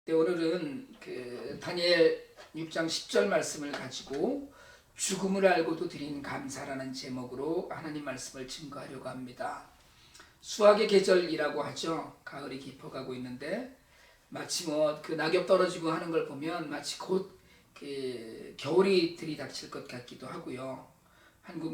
네, 오늘은 다니엘 6장 10절 말씀을 가지고 죽음을 알고도 드린 감사라는 제목으로 하나님 말씀을 증거하려고 합니다. 수학의 계절이라고 하죠. 가을이 깊어가고 있는데 마치 낙엽 떨어지고 하는 걸 보면 마치 곧 겨울이 들이닥칠 것 같기도 하고요. 한국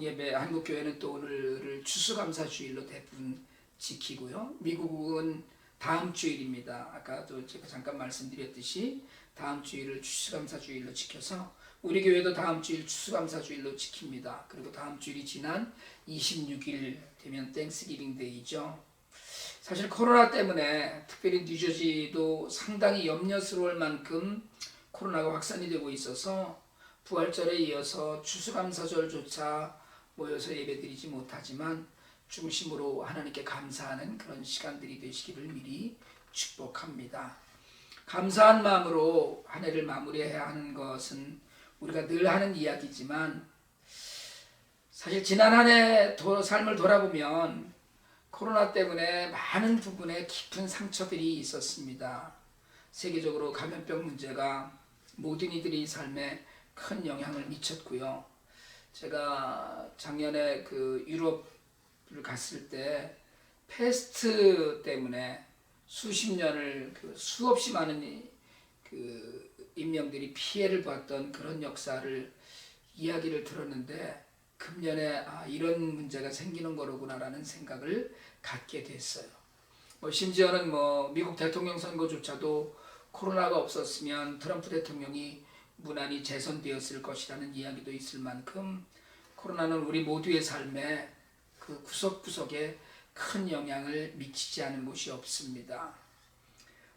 교회는 또 오늘을 추수감사주일로 대부분 지키고요. 미국은 다음 주일입니다. 아까도 제가 잠깐 말씀드렸듯이 다음 주일을 추수감사주일로 지켜서 우리 교회도 다음 주일 추수감사주일로 지킵니다. 그리고 다음 주일이 지난 26일 되면 땡스기빙 데이죠. 사실 코로나 때문에 특별히 뉴저지도 상당히 염려스러울 만큼 코로나가 확산이 되고 있어서 부활절에 이어서 추수감사절조차 모여서 예배드리지 못하지만 중심으로 하나님께 감사하는 그런 시간들이 되시기를 미리 축복합니다. 감사한 마음으로 한 해를 마무리해야 하는 것은 우리가 늘 하는 이야기지만 사실 지난 한 해 삶을 돌아보면 코로나 때문에 많은 부분에 깊은 상처들이 있었습니다. 세계적으로 감염병 문제가 모든 이들의 삶에 큰 영향을 미쳤고요. 제가 작년에 유럽을 갔을 때 패스트 때문에 수십 년을 수없이 많은 인명들이 피해를 봤던 그런 역사를 이야기를 들었는데 금년에 이런 문제가 생기는 거로구나라는 생각을 갖게 됐어요. 심지어는 미국 대통령 선거조차도 코로나가 없었으면 트럼프 대통령이 무난히 재선되었을 것이라는 이야기도 있을 만큼 코로나는 우리 모두의 삶에 그 구석구석에 큰 영향을 미치지 않은 곳이 없습니다.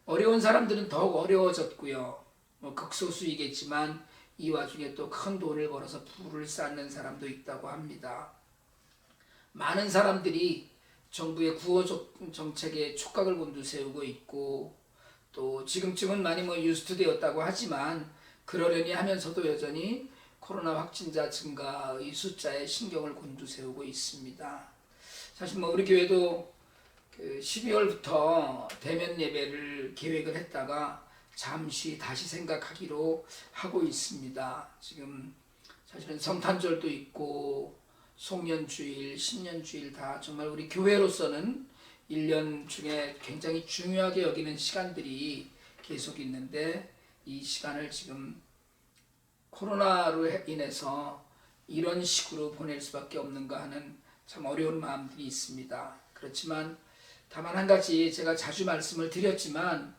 어려운 사람들은 더욱 어려워졌고요. 극소수이겠지만 이 와중에 또 큰 돈을 벌어서 부를 쌓는 사람도 있다고 합니다. 많은 사람들이 정부의 구호 정책에 촉각을 곤두세우고 있고 또 지금쯤은 많이 유스트되었다고 하지만 그러려니 하면서도 여전히 코로나 확진자 증가의 숫자에 신경을 곤두세우고 있습니다. 사실 우리 교회도 12월부터 대면 예배를 계획을 했다가 잠시 다시 생각하기로 하고 있습니다. 지금 사실은 성탄절도 있고 송년주일, 신년주일 다 정말 우리 교회로서는 1년 중에 굉장히 중요하게 여기는 시간들이 계속 있는데 이 시간을 지금 코로나로 인해서 이런 식으로 보낼 수밖에 없는가 하는 참 어려운 마음들이 있습니다. 그렇지만 다만 한 가지 제가 자주 말씀을 드렸지만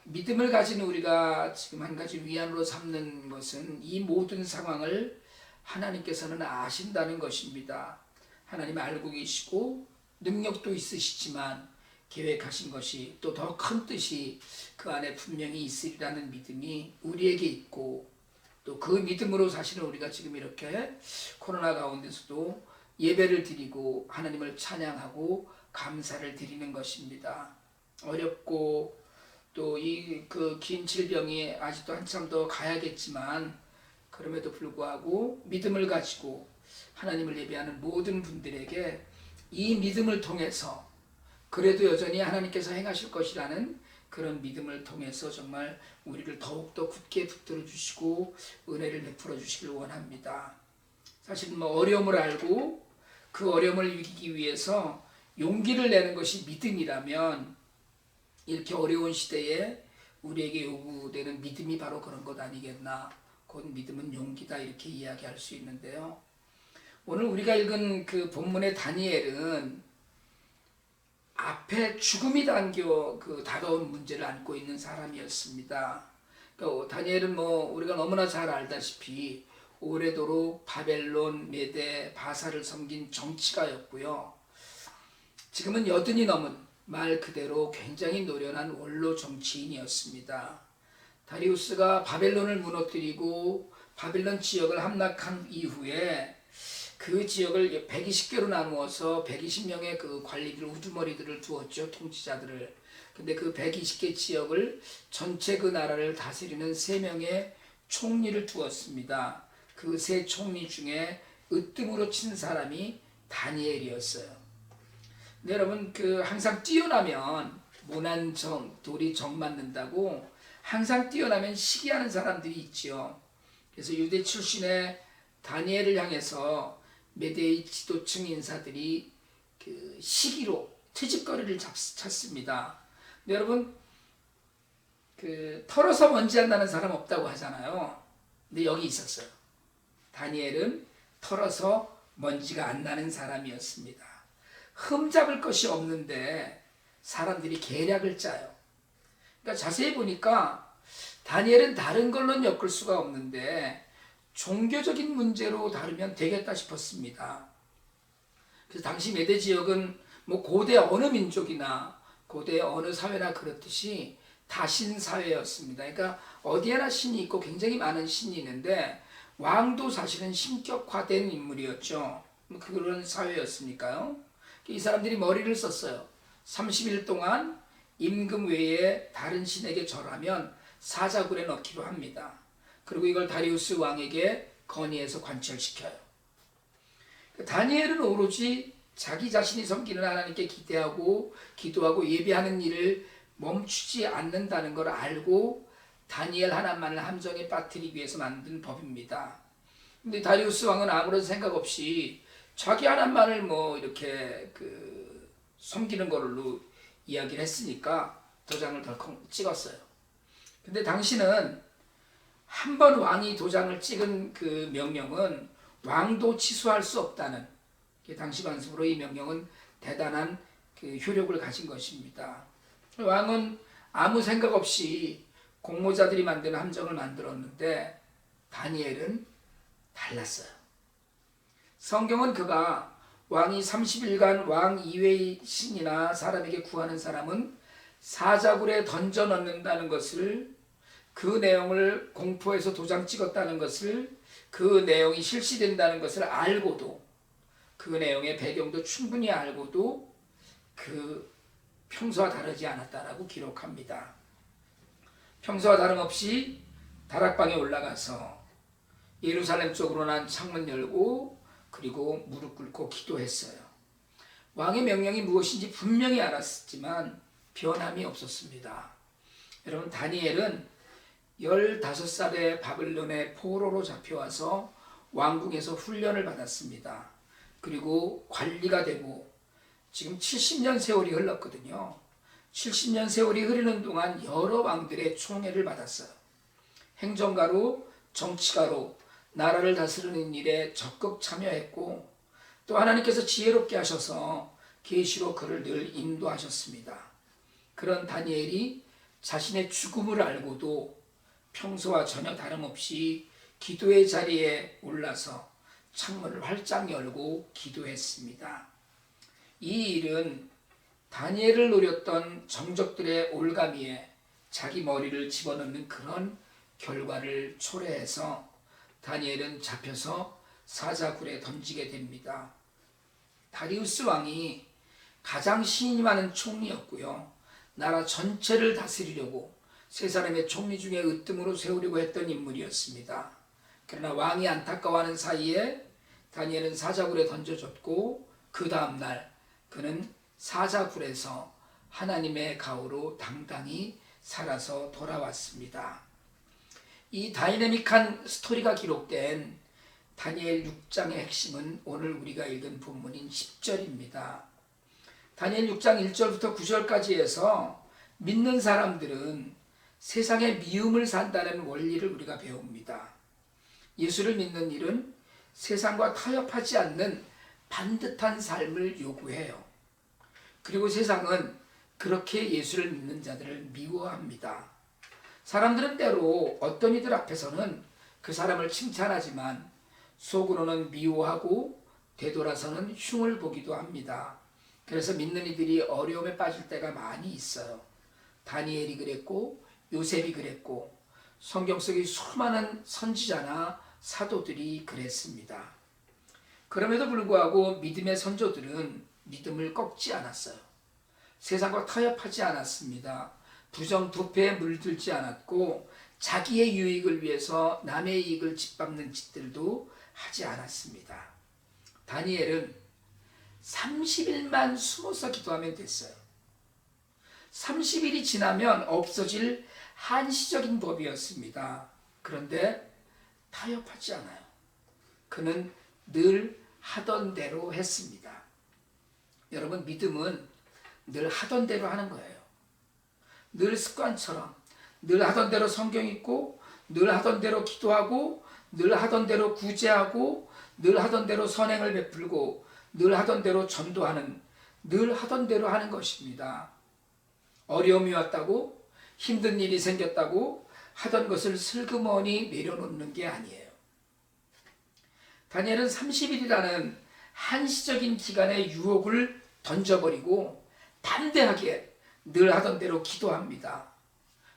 믿음을 가진 우리가 지금 한 가지 위안으로 삼는 것은 이 모든 상황을 하나님께서는 아신다는 것입니다. 하나님 알고 계시고 능력도 있으시지만 계획하신 것이 또 더 큰 뜻이 그 안에 분명히 있으리라는 믿음이 우리에게 있고 또 그 믿음으로 사실은 우리가 지금 이렇게 코로나 가운데서도 예배를 드리고 하나님을 찬양하고 감사를 드리는 것입니다. 어렵고 또 이 긴 질병이 아직도 한참 더 가야겠지만 그럼에도 불구하고 믿음을 가지고 하나님을 예배하는 모든 분들에게 이 믿음을 통해서 그래도 여전히 하나님께서 행하실 것이라는 그런 믿음을 통해서 정말 우리를 더욱더 굳게 붙들어 주시고 은혜를 베풀어 주시길 원합니다. 사실 어려움을 알고 그 어려움을 이기기 위해서 용기를 내는 것이 믿음이라면 이렇게 어려운 시대에 우리에게 요구되는 믿음이 바로 그런 것 아니겠나. 곧 믿음은 용기다 이렇게 이야기할 수 있는데요. 오늘 우리가 읽은 본문의 다니엘은 앞에 죽음이 다가온 문제를 안고 있는 사람이었습니다. 다니엘은 우리가 너무나 잘 알다시피 오래도록 바벨론, 메데, 바사를 섬긴 정치가였고요. 지금은 여든이 넘은 말 그대로 굉장히 노련한 원로 정치인이었습니다. 다리우스가 바벨론을 무너뜨리고 바벨론 지역을 함락한 이후에 그 지역을 120개로 나누어서 120명의 관리들, 우두머리들을 두었죠. 통치자들을. 근데 그 120개 지역을 전체 그 나라를 다스리는 3명의 총리를 두었습니다. 그 3 총리 중에 으뜸으로 친 사람이 다니엘이었어요. 근데 여러분 항상 뛰어나면 모난 돌이 정 맞는다고 항상 뛰어나면 시기하는 사람들이 있지요. 그래서 유대 출신의 다니엘을 향해서 메대의 지도층 인사들이 그 시기로 트집거리를 찾습니다. 근데 여러분, 그 털어서 먼지 안 나는 사람 없다고 하잖아요. 근데 여기 있었어요. 다니엘은 털어서 먼지가 안 나는 사람이었습니다. 흠잡을 것이 없는데 사람들이 계략을 짜요. 그러니까 자세히 보니까 다니엘은 다른 걸로는 엮을 수가 없는데 종교적인 문제로 다루면 되겠다 싶었습니다. 그래서 당시 메대 지역은 뭐 고대 어느 민족이나 고대 어느 사회나 그렇듯이 다신 사회였습니다. 그러니까 어디에나 신이 있고 굉장히 많은 신이 있는데 왕도 사실은 신격화된 인물이었죠. 그런 사회였으니까요. 이 사람들이 머리를 썼어요. 30일 동안 임금 외에 다른 신에게 절하면 사자굴에 넣기로 합니다. 그리고 이걸 다리우스 왕에게 건의해서 관철시켜요. 다니엘은 오로지 자기 자신이 섬기는 하나님께 기대하고 기도하고 예배하는 일을 멈추지 않는다는 걸 알고 다니엘 하나만을 함정에 빠뜨리기 위해서 만든 법입니다. 근데 다리우스 왕은 아무런 생각 없이 자기 하나만을 뭐 이렇게 섬기는 걸로 이야기를 했으니까 도장을 덜컹 찍었어요. 근데 당시는 한 번 왕이 도장을 찍은 그 명령은 왕도 취소할 수 없다는, 당시 관습으로 이 명령은 대단한 그 효력을 가진 것입니다. 왕은 아무 생각 없이 공모자들이 만든 함정을 만들었는데 다니엘은 달랐어요. 성경은 그가 왕이 30일간 왕 이외의 신이나 사람에게 구하는 사람은 사자굴에 던져 넣는다는 것을, 그 내용을 공포해서 도장 찍었다는 것을, 그 내용이 실시된다는 것을 알고도, 그 내용의 배경도 충분히 알고도 그 평소와 다르지 않았다라고 기록합니다. 평소와 다름없이 다락방에 올라가서 예루살렘 쪽으로 난 창문 열고 그리고 무릎 꿇고 기도했어요. 왕의 명령이 무엇인지 분명히 알았지만 변함이 없었습니다. 여러분, 다니엘은 15살에 바벨론의 포로로 잡혀와서 왕궁에서 훈련을 받았습니다. 그리고 관리가 되고 지금 70년 세월이 흘렀거든요. 70년 세월이 흐르는 동안 여러 왕들의 총애를 받았어요. 행정가로, 정치가로 나라를 다스리는 일에 적극 참여했고, 또 하나님께서 지혜롭게 하셔서 계시로 그를 늘 인도하셨습니다. 그런 다니엘이 자신의 죽음을 알고도 평소와 전혀 다름없이 기도의 자리에 올라서 창문을 활짝 열고 기도했습니다. 이 일은 다니엘을 노렸던 정적들의 올가미에 자기 머리를 집어넣는 그런 결과를 초래해서 다니엘은 잡혀서 사자굴에 던지게 됩니다. 다리우스 왕이 가장 신이 많은 총리였고요. 나라 전체를 다스리려고 세 사람의 총리 중에 으뜸으로 세우려고 했던 인물이었습니다. 그러나 왕이 안타까워하는 사이에 다니엘은 사자굴에 던져졌고, 그 다음날 그는 사자굴에서 하나님의 가호로 당당히 살아서 돌아왔습니다. 이 다이내믹한 스토리가 기록된 다니엘 6장의 핵심은 오늘 우리가 읽은 본문인 10절입니다. 다니엘 6장 1절부터 9절까지 해서 믿는 사람들은 세상에 미움을 산다는 원리를 우리가 배웁니다. 예수를 믿는 일은 세상과 타협하지 않는 반듯한 삶을 요구해요. 그리고 세상은 그렇게 예수를 믿는 자들을 미워합니다. 사람들은 때로 어떤 이들 앞에서는 그 사람을 칭찬하지만 속으로는 미워하고 되돌아서는 흉을 보기도 합니다. 그래서 믿는 이들이 어려움에 빠질 때가 많이 있어요. 다니엘이 그랬고 요셉이 그랬고 성경 속의 수많은 선지자나 사도들이 그랬습니다. 그럼에도 불구하고 믿음의 선조들은 믿음을 꺾지 않았어요. 세상과 타협하지 않았습니다. 부정부패에 물들지 않았고 자기의 유익을 위해서 남의 이익을 짓밟는 짓들도 하지 않았습니다. 다니엘은 30일만 숨어서 기도하면 됐어요. 30일이 지나면 없어질 한시적인 법이었습니다. 그런데 타협하지 않아요. 그는 늘 하던 대로 했습니다. 여러분, 믿음은 늘 하던 대로 하는 거예요. 늘 습관처럼 늘 하던 대로 성경 읽고, 늘 하던 대로 기도하고, 늘 하던 대로 구제하고, 늘 하던 대로 선행을 베풀고, 늘 하던 대로 전도하는, 늘 하던 대로 하는 것입니다. 어려움이 왔다고, 힘든 일이 생겼다고 하던 것을 슬그머니 내려놓는 게 아니에요. 다니엘은 30일이라는 한시적인 기간의 유혹을 던져버리고 담대하게 늘 하던 대로 기도합니다.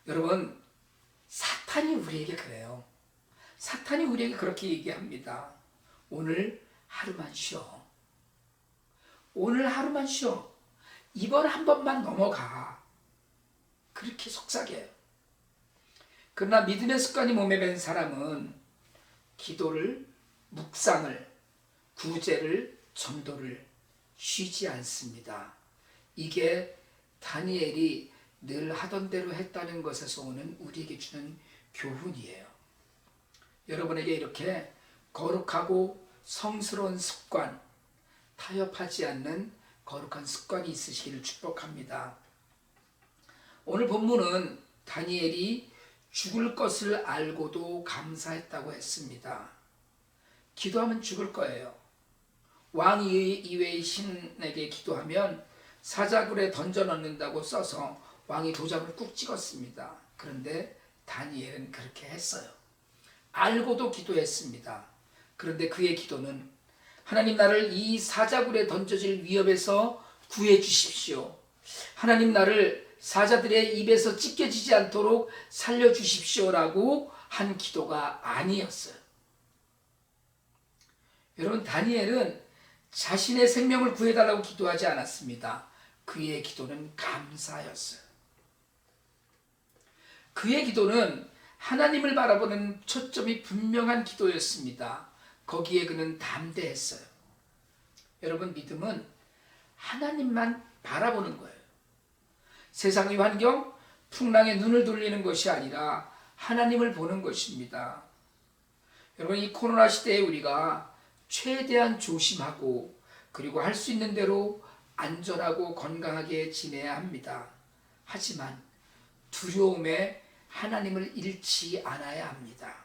여러분, 사탄이 우리에게 그래요. 사탄이 우리에게 그렇게 얘기합니다. 오늘 하루만 쉬어. 오늘 하루만 쉬어. 이번 한 번만 넘어가. 그렇게 속삭여요. 그러나 믿음의 습관이 몸에 밴 사람은 기도를, 묵상을, 구제를, 전도를 쉬지 않습니다. 이게 다니엘이 늘 하던 대로 했다는 것에서 오는 우리에게 주는 교훈이에요. 여러분에게 이렇게 거룩하고 성스러운 습관, 타협하지 않는 거룩한 습관이 있으시기를 축복합니다. 오늘 본문은 다니엘이 죽을 것을 알고도 감사했다고 했습니다. 기도하면 죽을 거예요. 왕 이외의 신에게 기도하면 사자굴에 던져 넣는다고 써서 왕이 도장을 꾹 찍었습니다. 그런데 다니엘은 그렇게 했어요. 알고도 기도했습니다. 그런데 그의 기도는 하나님, 나를 이 사자굴에 던져질 위협에서 구해 주십시오. 하나님, 나를 사자들의 입에서 찢겨지지 않도록 살려주십시오라고 한 기도가 아니었어요. 여러분, 다니엘은 자신의 생명을 구해달라고 기도하지 않았습니다. 그의 기도는 감사였어요. 그의 기도는 하나님을 바라보는 초점이 분명한 기도였습니다. 거기에 그는 담대했어요. 여러분, 믿음은 하나님만 바라보는 거예요. 세상의 환경, 풍랑에 눈을 돌리는 것이 아니라 하나님을 보는 것입니다. 여러분, 이 코로나 시대에 우리가 최대한 조심하고, 그리고 할 수 있는 대로 안전하고 건강하게 지내야 합니다. 하지만 두려움에 하나님을 잃지 않아야 합니다.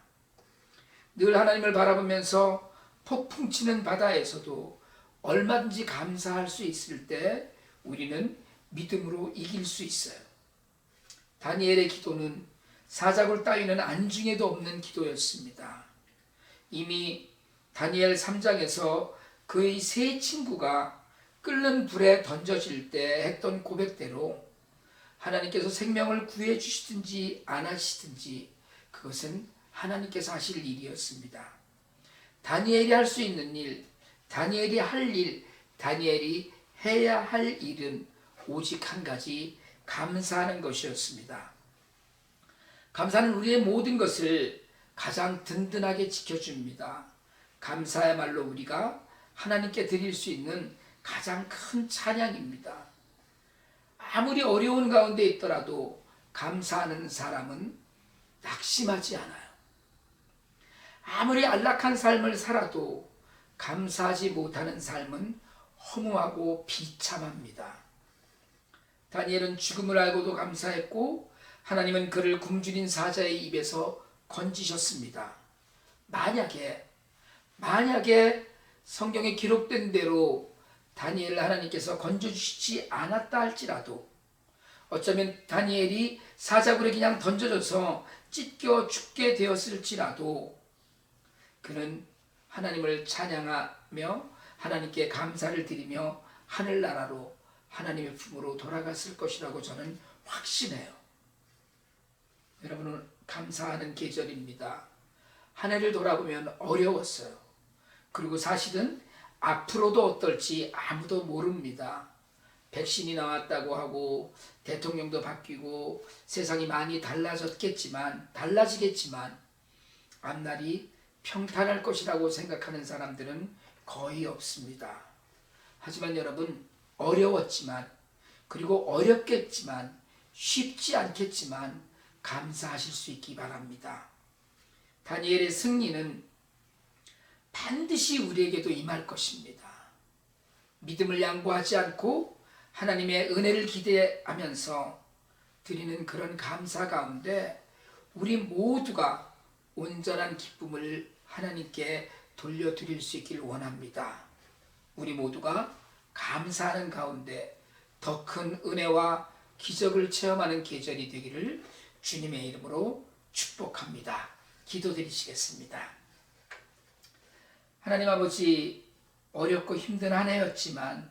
늘 하나님을 바라보면서 폭풍 치는 바다에서도 얼마든지 감사할 수 있을 때 우리는 믿음으로 이길 수 있어요. 다니엘의 기도는 사자굴 따위는 안중에도 없는 기도였습니다. 이미 다니엘 3장에서 그의 세 친구가 끓는 불에 던져질 때 했던 고백대로 하나님께서 생명을 구해 주시든지 안 하시든지 그것은 하나님께서 하실 일이었습니다. 다니엘이 할 수 있는 일, 다니엘이 할 일, 다니엘이 해야 할 일은 오직 한 가지, 감사하는 것이었습니다. 감사는 우리의 모든 것을 가장 든든하게 지켜줍니다. 감사야말로 우리가 하나님께 드릴 수 있는 가장 큰 찬양입니다. 아무리 어려운 가운데 있더라도 감사하는 사람은 낙심하지 않아요. 아무리 안락한 삶을 살아도 감사하지 못하는 삶은 허무하고 비참합니다. 다니엘은 죽음을 알고도 감사했고, 하나님은 그를 굶주린 사자의 입에서 건지셨습니다. 만약에 성경에 기록된 대로 다니엘을 하나님께서 건져주시지 않았다 할지라도, 어쩌면 다니엘이 사자굴에 그냥 던져져서 찢겨 죽게 되었을지라도 그는 하나님을 찬양하며 하나님께 감사를 드리며 하늘나라로 하나님의 품으로 돌아갔을 것이라고 저는 확신해요. 여러분은 감사하는 계절입니다. 한 해를 돌아보면 어려웠어요. 그리고 사실은 앞으로도 어떨지 아무도 모릅니다. 백신이 나왔다고 하고 대통령도 바뀌고 세상이 많이 달라지겠지만 앞날이 평탄할 것이라고 생각하는 사람들은 거의 없습니다. 하지만 여러분, 어려웠지만 그리고 어렵겠지만 쉽지 않겠지만 감사하실 수 있기 바랍니다. 다니엘의 승리는 반드시 우리에게도 임할 것입니다. 믿음을 양보하지 않고 하나님의 은혜를 기대하면서 드리는 그런 감사 가운데 우리 모두가 온전한 기쁨을 하나님께 돌려드릴 수 있기를 원합니다. 우리 모두가 감사하는 가운데 더 큰 은혜와 기적을 체험하는 계절이 되기를 주님의 이름으로 축복합니다. 기도드리시겠습니다. 하나님 아버지, 어렵고 힘든 한 해였지만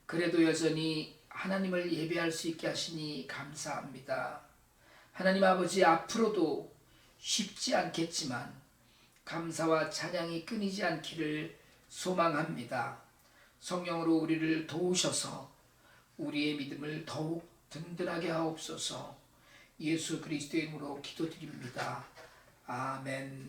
그래도 여전히 하나님을 예배할 수 있게 하시니 감사합니다. 하나님 아버지, 앞으로도 쉽지 않겠지만 감사와 찬양이 끊이지 않기를 소망합니다. 성령으로 우리를 도우셔서 우리의 믿음을 더욱 든든하게 하옵소서. 예수 그리스도의 이름으로 기도드립니다. 아멘.